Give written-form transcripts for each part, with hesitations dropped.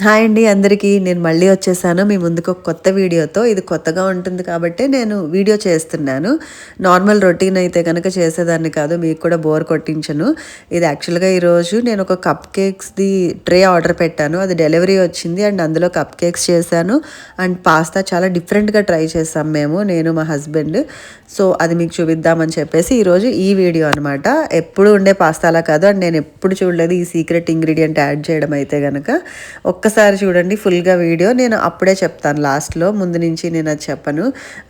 Hi అండి అందరికీ. నేను మళ్ళీ వచ్చేసాను మీ ముందుకు ఒక కొత్త వీడియోతో. ఇది కొత్తగా ఉంటుంది కాబట్టే నేను వీడియో చేస్తున్నాను. నార్మల్ రొటీన్ అయితే గనక చేసేదాన్ని కాదు. మీకు కూడా బోర్ కొట్టించను. ఇది యాక్చువల్‌గా ఈరోజు నేను ఒక కప్ కేక్స్‌ది ట్రే ఆర్డర్ పెట్టాను. అది డెలివరీ వచ్చింది అండ్ అందులో కప్ కేక్స్ చేశాను. అండ్ పాస్తా చాలా డిఫరెంట్‌గా ట్రై చేసాం మేము, నేను మా హస్బెండ్. సో, అది మీకు చూపిద్దామని చెప్పేసి ఈరోజు ఈ వీడియో అనమాట. ఎప్పుడు ఉండే పాస్తాలా కాదు అండ్ నేను ఎప్పుడు చూడలేదు ఈ సీక్రెట్ ఇంగ్రీడియంట్ యాడ్ చేయడం అయితే గనక. ఒక్కసారి చూడండి ఫుల్గా వీడియో. నేను అప్పుడే చెప్తాను లాస్ట్లో, ముందు నుంచి నేను అది చెప్పను.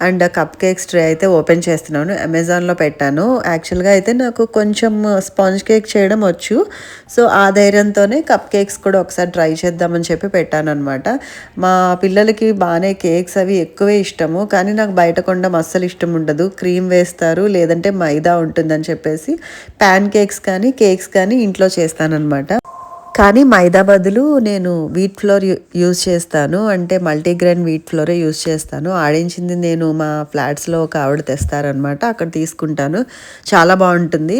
అండ్ కప్ కేక్స్ ట్రే అయితే ఓపెన్ చేస్తున్నాను. అమెజాన్లో పెట్టాను. యాక్చువల్గా అయితే నాకు కొంచెం స్పాంజ్ కేక్ చేయడం వచ్చు. సో ఆ ధైర్యంతోనే కప్ కేక్స్ కూడా ఒకసారి ట్రై చేద్దామని చెప్పి పెట్టాను అనమాట. మా పిల్లలకి బాగానే కేక్స్ అవి ఎక్కువే ఇష్టము, కానీ నాకు బయట కొనడం అస్సలు ఇష్టం ఉండదు. క్రీమ్ వేస్తారు లేదంటే మైదా ఉంటుందని చెప్పేసి ప్యాన్ కేక్స్ కానీ కేక్స్ కానీ ఇంట్లో చేస్తానన్నమాట. కానీ మైదా బదులు నేను వీట్ ఫ్లోర్ యూజ్ చేస్తాను. అంటే మల్టీగ్రెయిన్ వీట్ ఫ్లోరే యూజ్ చేస్తాను. ఆడించింది నేను మా ఫ్లాట్స్లో ఒక ఆవిడ తెస్తారనమాట, అక్కడ తీసుకుంటాను. చాలా బాగుంటుంది.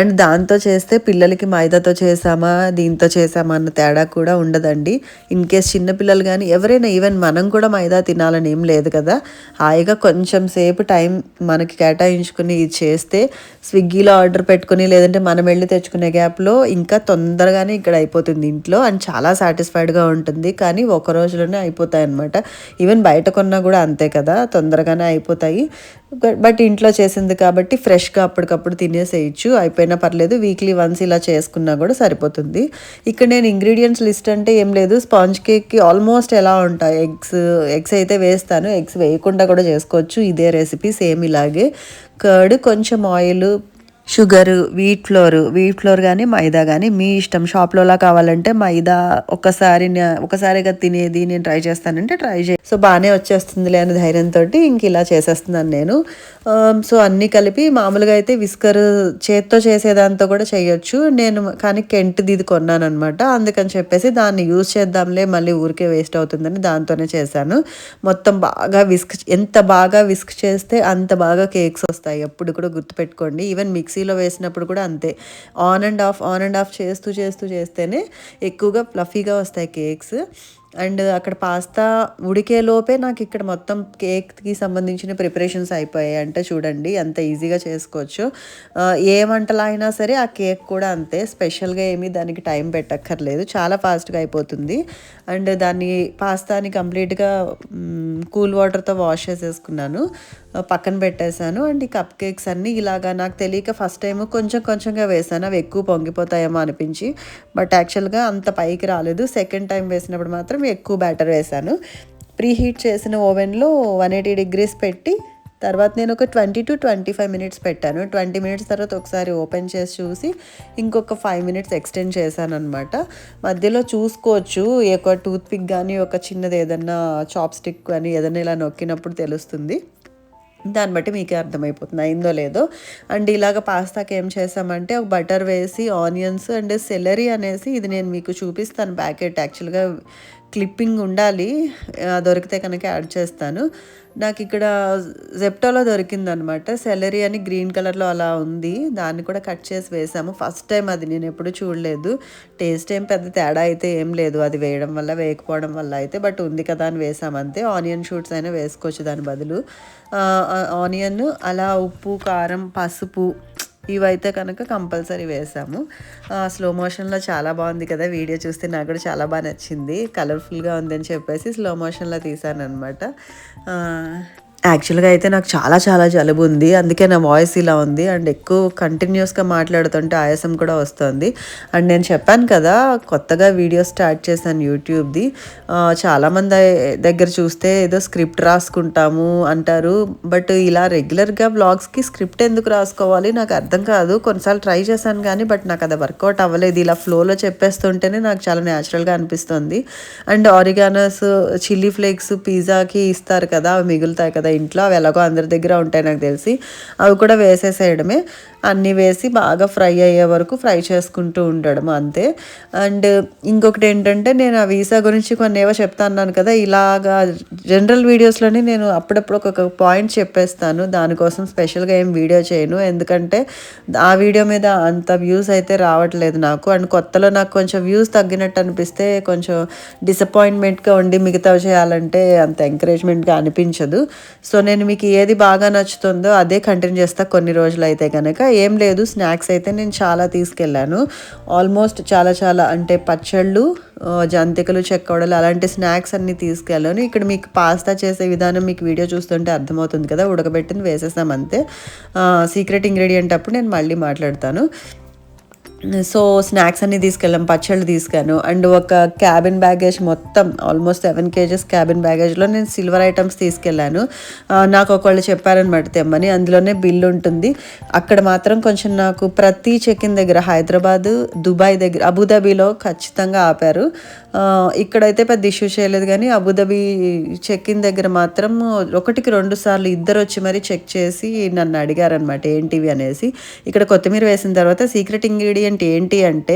అండ్ దాంతో చేస్తే పిల్లలకి మైదాతో చేసామా దీంతో చేసామా అన్న తేడా కూడా ఉండదండి. ఇన్ కేస్ చిన్నపిల్లలు కానీ ఎవరైనా, ఈవెన్ మనం కూడా మైదా తినాలని ఏం లేదు కదా. హాయిగా కొంచెం సేపు టైం మనకి కేటాయించుకుని ఇది చేస్తే, స్విగ్గీలో ఆర్డర్ పెట్టుకుని లేదంటే మనం వెళ్ళి తెచ్చుకునే గ్యాప్లో ఇంకా తొందరగానే ఇక్కడ అయిపోతుంది ఇంట్లో. అండ్ చాలా సాటిస్ఫైడ్గా ఉంటుంది. కానీ ఒక రోజులోనే అయిపోతాయి అనమాట. ఈవెన్ బయట కొన్నా కూడా అంతే కదా, తొందరగానే అయిపోతాయి. బట్ ఇంట్లో చేసింది కాబట్టి ఫ్రెష్గా అప్పటికప్పుడు తినేసేయచ్చు, అయిపోయినా పర్లేదు. వీక్లీ వన్స్ ఇలా చేసుకున్నా కూడా సరిపోతుంది. ఇక్కడ నేను ఇంగ్రీడియంట్స్ లిస్ట్ అంటే ఏం లేదు. స్పాంజ్ కేక్కి ఆల్మోస్ట్ ఎలా ఉంటాయి, ఎగ్స్ అయితే వేస్తాను. ఎగ్స్ వేయకుండా కూడా చేసుకోవచ్చు. ఇదే రెసిపీ సేమ్ ఇలాగే. కర్డ్, కొంచెం ఆయిల్, షుగరు, వీట్ ఫ్లోర్ కానీ మైదా కానీ మీ ఇష్టం. షాప్లోలా కావాలంటే మైదా ఒకసారిగా తినేది నేను ట్రై చేస్తానంటే ట్రై సో బాగానే వచ్చేస్తుందిలే అని ధైర్యంతో ఇంక ఇలా చేసేస్తున్నాను నేను. సో అన్నీ కలిపి మామూలుగా అయితే విస్కర్ చేత్తో చేసేదాంతో కూడా చేయొచ్చు నేను, కానీ కెంట్ది ఇది కొన్నాను అనమాట. అందుకని చెప్పేసి దాన్ని యూజ్ చేద్దాంలే, మళ్ళీ ఊరికే వేస్ట్ అవుతుందని దాంతోనే చేశాను. మొత్తం బాగా ఎంత బాగా విస్క్ చేస్తే అంత బాగా కేక్స్ వస్తాయి. ఎప్పుడు కూడా గుర్తుపెట్టుకోండి. ఈవెన్ మిక్సీలో వేసినప్పుడు కూడా అంతే. ఆన్ అండ్ ఆఫ్ చేస్తేనే ఎక్కువగా ఫ్లఫీగా వస్తాయి కేక్స్. అండ్ అక్కడ పాస్తా ఉడికే లోపే నాకు ఇక్కడ మొత్తం కేక్కి సంబంధించిన ప్రిపరేషన్స్ అయిపోయాయి. అంటే చూడండి ఎంత ఈజీగా చేసుకోవచ్చు. ఏ వంటలు అయినా సరే ఆ కేక్ కూడా అంతే. స్పెషల్గా ఏమీ దానికి టైం పెట్టక్కర్లేదు, చాలా ఫాస్ట్గా అయిపోతుంది. అండ్ పాస్తాని కంప్లీట్గా కూల్ వాటర్తో వాష్ చేసేసుకున్నాను, పక్కన పెట్టేశాను. అండ్ ఈ కప్ కేక్స్ అన్నీ ఇలాగా నాకు తెలియక ఫస్ట్ టైం కొంచెంగా వేసాను. అవి ఎక్కువ పొంగిపోతాయేమో అనిపించి, బట్ యాక్చువల్గా అంత పైకి రాలేదు. సెకండ్ టైం వేసినప్పుడు మాత్రం ఎక్కువ బ్యాటర్ వేసాను. ప్రీ హీట్ చేసిన ఓవెన్లో 180 degrees పెట్టి తర్వాత నేను ఒక 20 to 25 minutes పెట్టాను. 20 minutes తర్వాత ఒకసారి ఓపెన్ చేసి చూసి ఇంకొక 5 minutes ఎక్స్టెండ్ చేశాను అనమాట. మధ్యలో చూసుకోవచ్చు, ఒక టూత్ పిక్ కానీ ఒక చిన్నది ఏదన్నా చాప్ స్టిక్ కానీ ఏదైనా ఇలా నొక్కినప్పుడు తెలుస్తుంది. దాన్ని బట్టి మీకే అర్థమైపోతుంది అయిందో లేదో. అండ్ ఇలాగ పాస్తాకి ఏం చేసామంటే ఒక బటర్ వేసి ఆనియన్స్ అండ్ సెలరీ అనేసి, ఇది నేను మీకు చూపిస్తాను ప్యాకెట్. యాక్చువల్గా క్లిప్పింగ్ ఉండాలి, దొరికితే కనుక యాడ్ చేస్తాను. నాకు ఇక్కడ జెప్టోలో దొరికిందనమాట. సెలరీ అని గ్రీన్ కలర్లో అలా ఉంది, దాన్ని కూడా కట్ చేసి వేసాము. ఫస్ట్ టైం అది, నేను ఎప్పుడు చూడలేదు. టేస్ట్ ఏం పెద్ద తేడా అయితే ఏం లేదు అది వేయడం వల్ల వేయకపోవడం వల్ల అయితే, బట్ ఉంది కదా అని వేసామంతే. ఆనియన్ షూట్స్ అయినా వేసుకోవచ్చు దాని బదులు. ఆనియన్, అలా ఉప్పు, కారం, పసుపు ఇవైతే కనుక కంపల్సరీ వేసాము. స్లో మోషన్లో చాలా బాగుంది కదా, వీడియో చూస్తే నాకు కూడా చాలా బాగా నచ్చింది. కలర్ఫుల్గా ఉందని చెప్పేసి స్లో మోషన్లో తీసాను అనమాట. యాక్చువల్గా అయితే నాకు చాలా జలుబు ఉంది, అందుకే నా వాయిస్ ఇలా ఉంది. అండ్ ఎక్కువ కంటిన్యూస్గా మాట్లాడుతుంటే ఆయాసం కూడా వస్తుంది. అండ్ నేను చెప్పాను కదా కొత్తగా వీడియో స్టార్ట్ చేశాను యూట్యూబ్ది. చాలామంది దగ్గర చూస్తే ఏదో స్క్రిప్ట్ రాసుకుంటాము అంటారు, బట్ ఇలా రెగ్యులర్గా వ్లాగ్స్కి స్క్రిప్ట్ ఎందుకు రాసుకోవాలి నాకు అర్థం కాదు. కొన్నిసార్లు ట్రై చేశాను కానీ బట్ నాకు అది వర్కౌట్ అవ్వలేదు. ఇలా ఫ్లోలో చెప్పేస్తుంటేనే నాకు చాలా న్యాచురల్గా అనిపిస్తుంది. అండ్ ఆరిగానోస్, చిల్లీ ఫ్లేక్స్ పిజ్జాకి ఇస్తారు కదా, అవి మిగులుతాయి కదా ఇంట్లో, అవి ఎలాగో అందరి దగ్గర ఉంటాయి నాకు తెలిసి, అవి కూడా వేసేసేయడమే. అన్నీ వేసి బాగా ఫ్రై అయ్యే వరకు ఫ్రై చేసుకుంటూ ఉండడం అంతే. అండ్ ఇంకొకటి ఏంటంటే నేను ఆ వీసా గురించి కొన్ని ఏవో చెప్తా అన్నాను కదా, ఇలాగా జనరల్ వీడియోస్లోనే నేను అప్పుడప్పుడు ఒక్కొక్క పాయింట్ చెప్పేస్తాను. దానికోసం స్పెషల్గా ఏం వీడియో చేయను, ఎందుకంటే ఆ వీడియో మీద అంత వ్యూస్ అయితే రావట్లేదు నాకు. అండ్ కొత్తలో నాకు కొంచెం వ్యూస్ తగ్గినట్టు అనిపిస్తే కొంచెం డిసప్పాయింట్మెంట్గా ఉండి మిగతావి చేయాలంటే అంత ఎంకరేజ్మెంట్గా అనిపించదు. సో నేను మీకు ఏది బాగా నచ్చుతుందో అదే కంటిన్యూ చేస్తా కొన్ని రోజులు అయితే కనుక. ఏం లేదు, స్నాక్స్ అయితే నేను చాలా తీసుకెళ్ళాను. ఆల్మోస్ట్ చాలా చాలా అంటే పచ్చళ్ళు, జంతికలు, చెక్కవడలు అలాంటి స్నాక్స్ అన్నీ తీసుకెళ్ళాను. ఇక్కడ మీకు పాస్తా చేసే విధానం మీకు వీడియో చూస్తుంటే అర్థమవుతుంది కదా, ఉడకబెట్టింది వేసేసాం అంతే. సీక్రెట్ ఇంగ్రీడియంట్ అప్పుడు నేను మళ్ళీ మాట్లాడతాను. సో స్నాక్స్ అన్నీ తీసుకెళ్ళాం, పచ్చళ్ళు తీసుకెళ్ళాను. అండ్ ఒక క్యాబిన్ బ్యాగేజ్ మొత్తం ఆల్మోస్ట్ 7 kgs క్యాబిన్ బ్యాగేజ్లో నేను సిల్వర్ ఐటమ్స్ తీసుకెళ్ళాను. నాకు ఒకళ్ళు చెప్పారనమాట తెమ్మని, అందులోనే బిల్ ఉంటుంది. అక్కడ మాత్రం కొంచెం నాకు ప్రతి చెక్కిన్ దగ్గర హైదరాబాద్, దుబాయ్ దగ్గర, అబుదాబీలో ఖచ్చితంగా ఆపారు. ఇక్కడైతే పెద్ద ఇష్యూ చేయలేదు, కానీ అబుదాబీ చెక్కిన్ దగ్గర మాత్రం 1కి 2 సార్లు ఇద్దరు వచ్చి మరీ చెక్ చేసి నన్ను అడిగారనమాట ఏంటివి అనేసి. ఇక్కడ కొత్తిమీర వేసిన తర్వాత సీక్రెట్ ఇంగ్రీడియంట్ ఏంటి అంటే,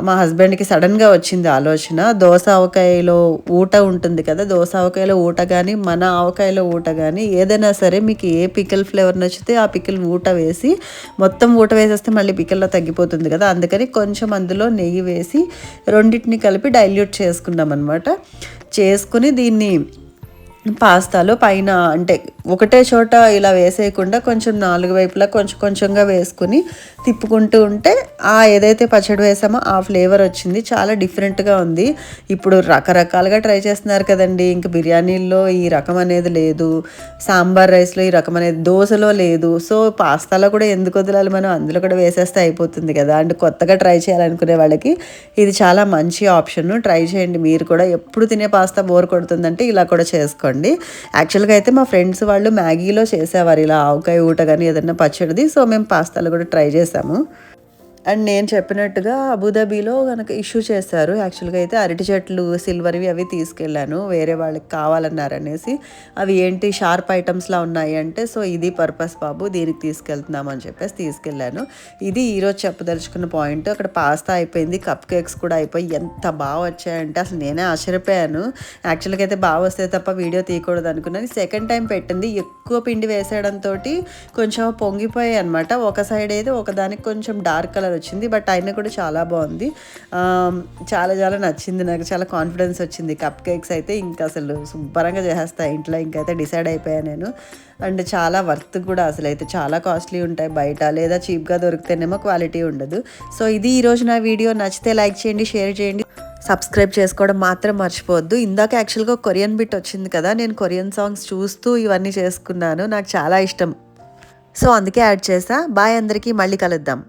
మా హస్బెండ్కి సడన్గా వచ్చింది ఆలోచన. దోస ఆవకాయలో ఊట ఉంటుంది కదా, దోస ఆవకాయలో ఊట కానీ మన ఆవకాయలో ఊట కానీ ఏదైనా సరే మీకు ఏ పికిల్ ఫ్లేవర్ నచ్చితే ఆ పికిల్ ఊట వేసి, మొత్తం ఊట వేసేస్తే మళ్ళీ పికిల్లో తగ్గిపోతుంది కదా, అందుకని కొంచెం అందులో నెయ్యి వేసి రెండింటిని కలిపి డైల్యూట్ చేసుకున్నాం అనమాట. చేసుకుని దీన్ని పాస్తాలో పైన అంటే ఒకటే చోట ఇలా వేసేయకుండా కొంచెం 4 వైపులా కొంచెం కొంచెంగా వేసుకుని తిప్పుకుంటూ ఉంటే ఏదైతే పచ్చడి వేసామో ఆ ఫ్లేవర్ వచ్చింది. చాలా డిఫరెంట్గా ఉంది. ఇప్పుడు రకరకాలుగా ట్రై చేస్తున్నారు కదండి, ఇంక బిర్యానీల్లో ఈ రకం అనేది లేదు, సాంబార్ రైస్లో ఈ రకం అనేది, దోశలో లేదు. సో పాస్తాలో కూడా ఎందుకు వదలాలి, మనం అందులో కూడా వేసేస్తే అయిపోతుంది కదా. అండ్ కొత్తగా ట్రై చేయాలనుకునే వాళ్ళకి ఇది చాలా మంచి ఆప్షన్, ట్రై చేయండి మీరు కూడా. ఎప్పుడు తినే పాస్తా బోర్ కొడుతుందంటే ఇలా కూడా చేసుకోండి. యాక్చువల్గా అయితే మా ఫ్రెండ్స్ వాళ్ళు మ్యాగీలో చేసేవారు ఇలా ఆవకాయ ఊట కానీ ఏదైనా పచ్చడిది. సో మేము పాస్తాలు కూడా ట్రై చేసాము. అండ్ నేను చెప్పినట్టుగా అబుదాబీలో కనుక ఇష్యూ చేశారు. యాక్చువల్గా అయితే అరటి చెట్లు సిల్వర్వి అవి తీసుకెళ్ళాను, వేరే వాళ్ళకి కావాలన్నారనేసి. అవి ఏంటి షార్ప్ ఐటమ్స్లా ఉన్నాయి అంటే, సో ఇది పర్పస్ బాబు, దీనికి తీసుకెళ్తున్నామని చెప్పేసి తీసుకెళ్ళాను. ఇది ఈరోజు చెప్పదలుచుకున్న పాయింట్. అక్కడ పాస్తా అయిపోయింది, కప్ కేక్స్ కూడా అయిపోయి ఎంత బాగా వచ్చాయంటే అసలు నేనే ఆశ్చర్యపోయాను. యాక్చువల్గా అయితే బాగా వస్తే తప్ప వీడియో తీయకూడదు అనుకున్నాను. సెకండ్ టైం పెట్టింది, ఎక్కువ పిండి వేసేయడంతో కొంచెం పొంగిపోయాయి అనమాట. ఒక సైడ్ అయితే ఒకదానికి కొంచెం డార్క్ కలర్ వచ్చింది, బట్ అయినా కూడా చాలా బాగుంది. చాలా చాలా నచ్చింది నాకు, చాలా కాన్ఫిడెన్స్ వచ్చింది. కప్ కేక్స్ అయితే ఇంకా అసలు శుభ్రంగా చేసేస్తాయి ఇంట్లో, ఇంకైతే డిసైడ్ అయిపోయాను నేను. అండ్ చాలా వర్త్ కూడా, అసలు అయితే చాలా కాస్ట్లీ ఉంటాయి బయట, లేదా చీప్గా దొరికితేనేమో క్వాలిటీ ఉండదు. సో ఇది ఈరోజు నా వీడియో. నచ్చితే లైక్ చేయండి, షేర్ చేయండి, సబ్స్క్రైబ్ చేసుకోవడం మాత్రం మర్చిపోవద్దు. ఇందాక యాక్చువల్గా కొరియన్ బిట్ వచ్చింది కదా, నేను కొరియన్ సాంగ్స్ చూస్తూ ఇవన్నీ చేసుకున్నాను, నాకు చాలా ఇష్టం. సో అందుకే యాడ్ చేసా. బాయ్ అందరికీ, మళ్ళీ కలుద్దాం.